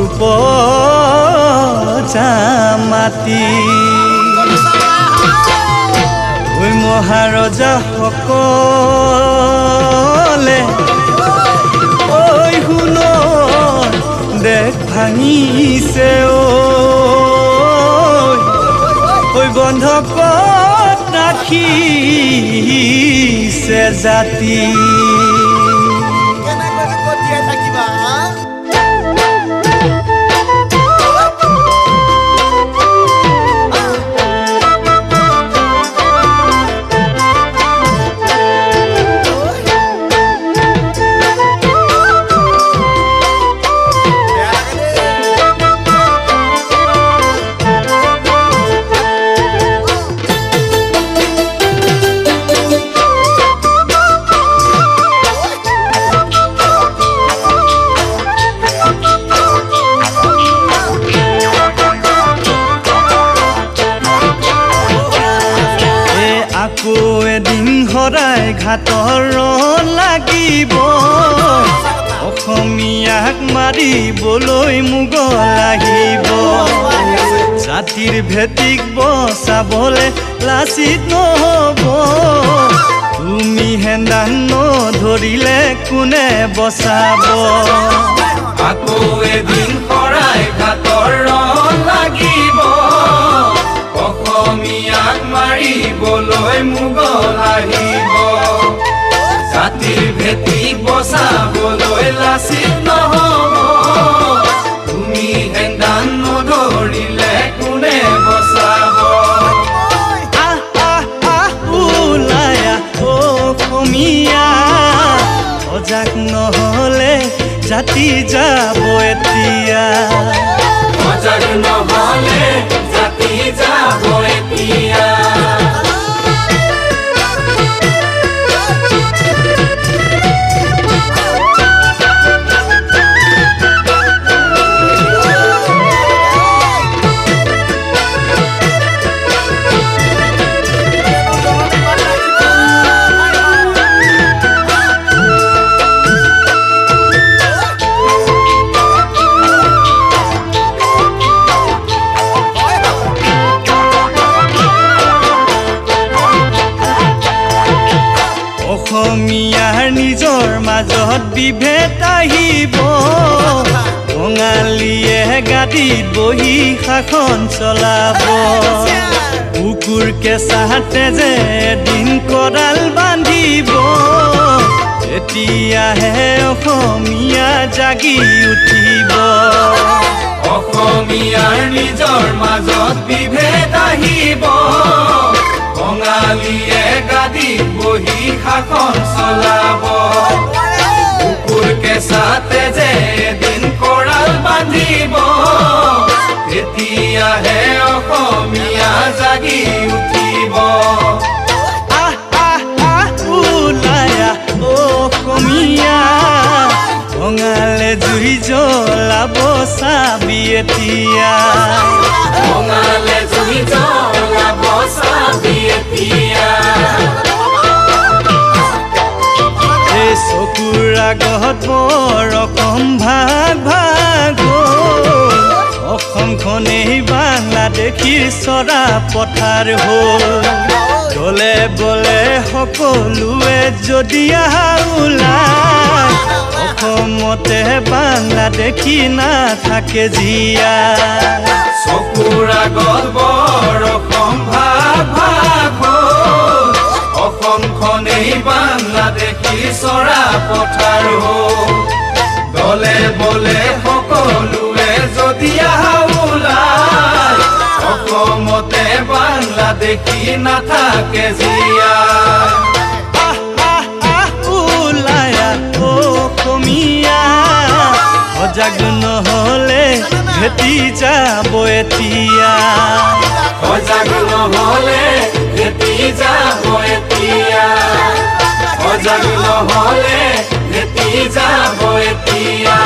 উপজামাতি ঐ মহাৰজা সকলে ঐ শুনৰ দেশ ভাঙিছে ঐ বন্ধকত ৰাখিছে জাতি এদিন হৰাই ঘাটৰ লাগিব অসমীয়াক মাৰিবলৈ মোগল আহিব জাতিৰ ভেটিক বচাবলে লাচিত নহ'ব তুমি হেন্দান নধৰিলে কোনে বচাব আকৌ এদিন হৰাই ঘাটৰ লাগিব অসমীয়াক মাৰিবলৈ মোগল আহিব জাতিৰ ভেটিক বচাবলৈ লাচিত নহ'ব তুমি হেন্দান নধৰিলে কোনে বচাব ওলাই অসমীয়া সজাগ নহ'লে জাতি যাব এতিয়া সজাগ নহ'লে জাতি যাব এতিয়া অসমীয়াৰ নিজৰ মাজত বিভেদ আহিব বঙালীয়ে গাদীত বহি শাসন চলাব কুকুৰ কেঁচাতে যে এদিন কঁডাল বান্ধিব তেতিয়াহে অসমীয়া জাগি উঠিব অসমীয়াৰ নিজৰ মাজত বিভেদ আহিব বঙালীয়ে গাদীত বহি শাসন চলাব কুকুৰ কেঁচাতে যে এদিন কঁডাল বান্ধিব তেতিয়াহে অসমীয়া জাগি উঠিব ওলাই অসমীয়া বঙালে জুই জ্বলাব চাবি এতিয়া বঙালে জুই জ্বলাব চাবি এতিয়া এই চকুৰ আগত বৰ অসম ভাগ ভাগ অসমখনেই বাংলাদেশীৰ চৰা পথাৰ হ'ল দলে বলে সকলোৱে যদি আহা ওলাই অসমতে বাংলাদেশী নাথাকে জীয়াই চকুৰ আগত বৰ অসম ভাগ ভাগ হ'ল অসমখনেই বাংলাদেশী চৰা পথাৰ হ'ল দলে বলে সকলোৱে যদি আহা ওলাই অসমতে বাংলাদেশী নাথাকে জীয়াই ওলাই অসমীয়া সজাগ নহ'লে ভেটি যাব এতিয়া সজাগ নহ'লে ভেটি যাব এতিয়া সজাগ নহ'লে ভেটি যাব এতিয়া